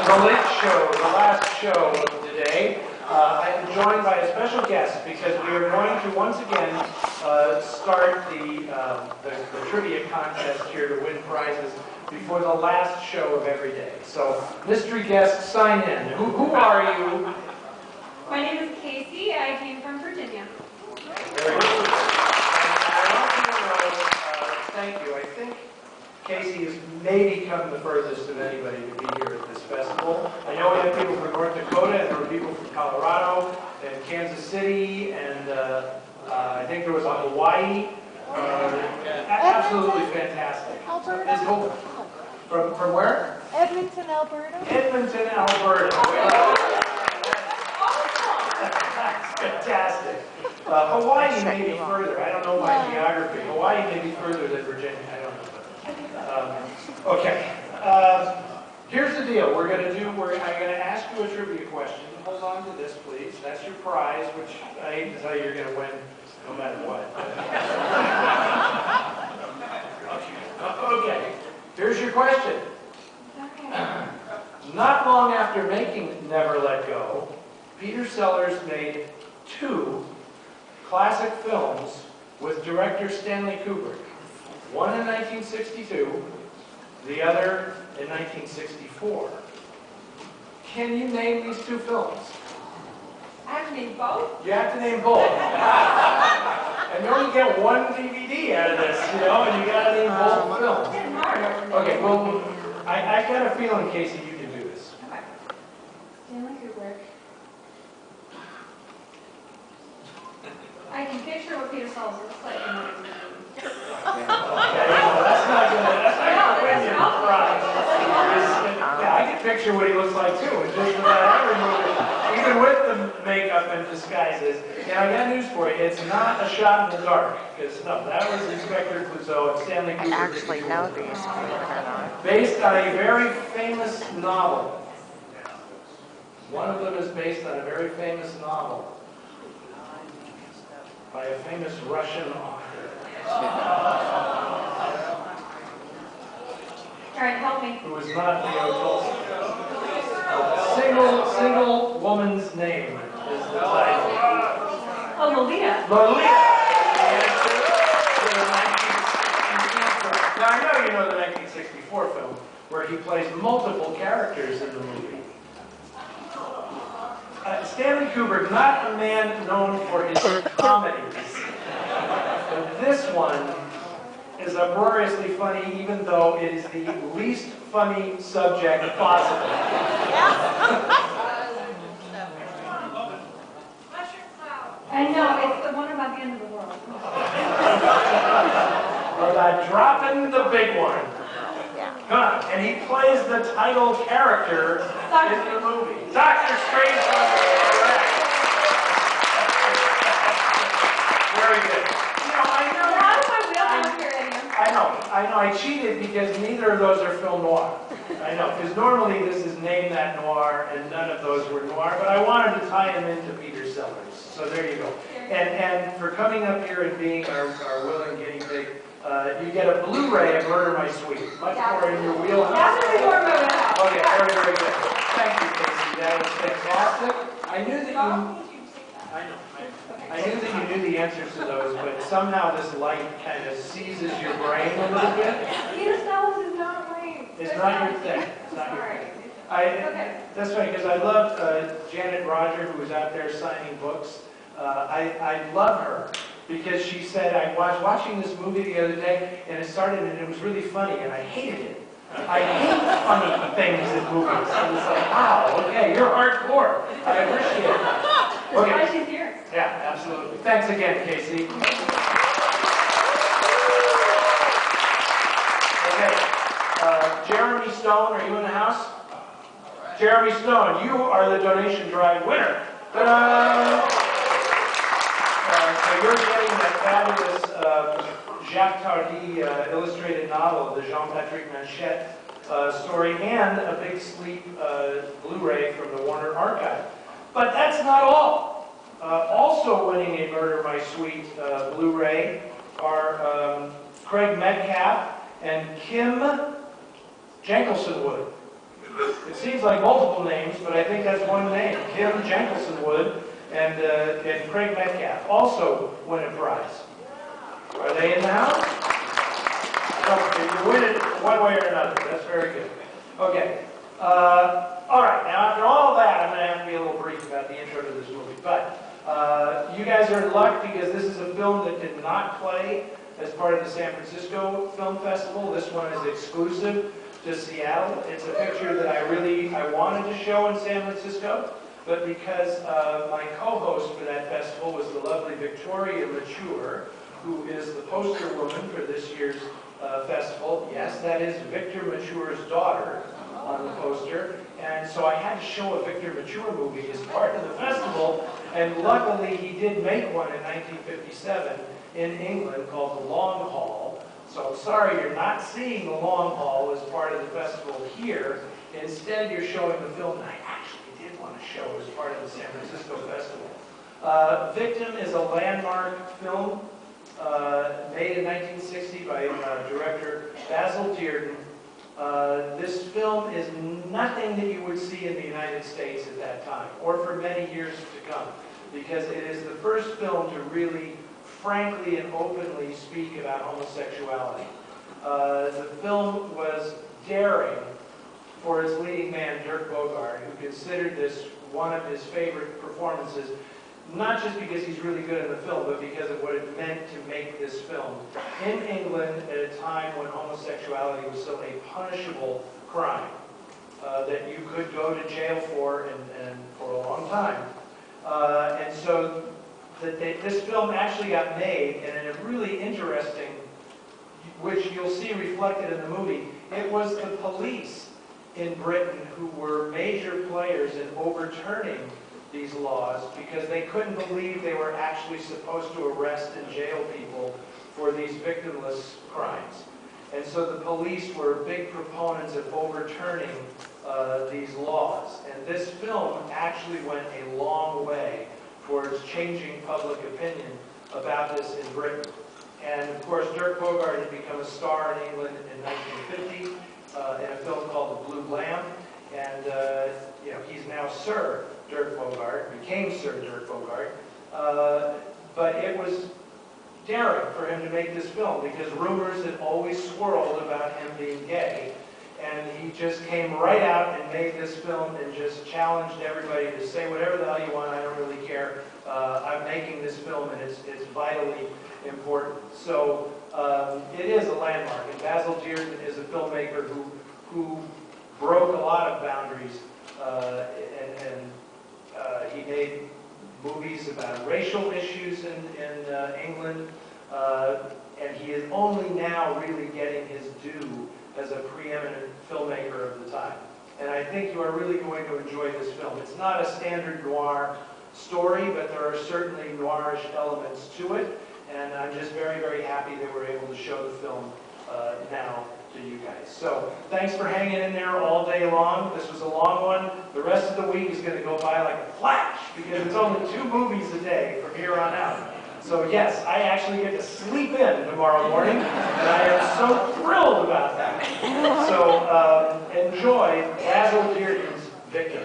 the late show, the last show of the day. I'm joined by a special guest because we are going to once again start the trivia contest here to win prizes before the last show of every day. So, mystery guests, sign in. Who are you? My name is Casey. I came from Virginia. Very good. And I want you to know, thank you. I think Casey has maybe come the furthest of anybody to be here at this festival. I know we have people from North Dakota, and there were people from Colorado, and Kansas City, and I think there was a Hawaii. Absolutely fantastic. Alberta. From where? Edmonton, Alberta. Edmonton, Alberta. That's fantastic. Hawaii may be further. I don't know my geography. Hawaii may be further than Virginia. I don't know. Okay. Here's the deal. I'm going to ask you a trivia question. Hold on to this, please. That's your prize, which I hate to tell you you're going to win no matter what. Okay. Here's your question. Okay. Not long after making Never Let Go, Peter Sellers made 2 classic films with director Stanley Kubrick. One in 1962, the other in 1964. Can you name these 2 films? I have to name both? You have to name both. And you only get 1 DVD out of this, and you got to name both films. Okay, well, I got a feeling, Casey, you can do this. Okay. Stanley Kubrick. I can picture what Peter Sellers looks like in the movie. Okay, well, that's not gonna win you the prize. Yeah, I can picture what he looks like too. It's just about every movie, even with the makeup and disguises. And I got news for you. It's not a shot in the dark. Because no, that was Inspector Clouseau and Stanley Kubrick. I actually know these, believe it or not. Based on a very famous novel. One of them is based on a very famous novel by a famous Russian author. All right, help me. Who is not Leo Tolstoy. Single woman's name is the title. Oh, Lolita. Lolita. The answer to the 1964 film. Now I know you know the 1964 film where he plays multiple characters in the movie. Stanley Kubrick, not a man known for his comedies, but this one is uproariously funny, even though it is the least funny subject possible. I know, it's the one about the end of the world. Or dropping the big one. Come on, and he plays the title character in the movie. Dr. Strange was correct. Very good. I know. I cheated because neither of those are film noir. I know, because normally this is Name That Noir, and none of those were noir, but I wanted to tie them into Peter Sellers. So there you go. And for coming up here and being our willing guinea pig, you get a Blu-ray of Murder My Sweet. Much more in your wheelhouse. Definitely more about that. Okay, very, very good. Thank you, Casey. That was fantastic. I knew that you knew the answers to those, but somehow this light kind of seizes your brain a little bit. Peter Sellers is not right. It's not your thing. It's not your thing. That's funny, because I loved Janet Roger, who was out there signing books. I love her because she said, I was watching this movie the other day, and it started, and it was really funny, and I hated it. I hate funny things in movies. And it's like, wow, okay, you're hardcore. I appreciate it. Okay. Why she's here. Yeah, absolutely. Thanks again, Casey. Okay. Jeremy Stone, are you in the house? Jeremy Stone, you are the donation drive winner. Ta-da! So you're getting that fabulous Jacques Tardy illustrated novel, the Jean-Patrick Manchette story, and a Big Sleep Blu-ray from the Warner Archive. But that's not all. Also winning a Murder My Sweet Blu-ray are Craig Metcalf and Kim Jenkelson-Wood. It seems like multiple names, but I think that's one name. Kim Jenkelson-Wood and Craig Metcalf also win a prize. Are they in the house? No, you win it one way or another. That's very good. Okay. All right. Now, after all that, I'm going to have to be a little brief about the intro to this movie. But you guys are in luck because this is a film that did not play as part of the San Francisco Film Festival. This one is exclusive to Seattle. It's a picture that I wanted to show in San Francisco, but because my co-host for that festival was the lovely Victoria Mature, who is the poster woman for this year's festival. Yes, that is Victor Mature's daughter on the poster. And so I had to show a Victor Mature movie as part of the festival, and luckily he did make one in 1957 in England called The Long Haul. So I'm sorry you're not seeing The Long Haul as part of the festival here. Instead, you're showing the film that I actually did want to show as part of the San Francisco Festival. Victim is a landmark film made in 1960 by director Basil Dearden. This film is nothing that you would see in the United States at that time, or for many years to come, because it is the first film to really frankly and openly speak about homosexuality. The film was daring for its leading man, Dirk Bogarde, who considered this one of his favorite performances, not just because he's really good in the film, but because of what it meant to make this film in England at a time when homosexuality was still a punishable crime that you could go to jail for and for a long time. And so this film actually got made, and in a really interesting, which you'll see reflected in the movie, it was the police in Britain who were major players in overturning these laws because they couldn't believe they were actually supposed to arrest and jail people for these victimless crimes. And so the police were big proponents of overturning these laws. And this film actually went a long way towards changing public opinion about this in Britain. And of course, Dirk Bogarde had become a star in England in 1950 in a film called The Blue Lamb. And you know, he's now Sir Dirk Bogarde, became Sir Dirk Bogarde. But it was daring for him to make this film because rumors had always swirled about him being gay. And he just came right out and made this film and just challenged everybody to say whatever the hell you want, I don't really care. I'm making this film and it's vitally important. So it is a landmark. And Basil Dearden is a filmmaker who broke a lot of boundaries and he made movies about racial issues in England. And he is only now really getting his due as a preeminent filmmaker of the time. And I think you are really going to enjoy this film. It's not a standard noir story, but there are certainly noirish elements to it. And I'm just very, very happy that we're able to show the film now to you guys. So thanks for hanging in there all day long. This was a long one. The rest of the week is going to go by like a flash because it's only 2 movies a day from here on out. So yes, I actually get to sleep in tomorrow morning, and I am so thrilled about that. So enjoy Basil Dearden's Victim.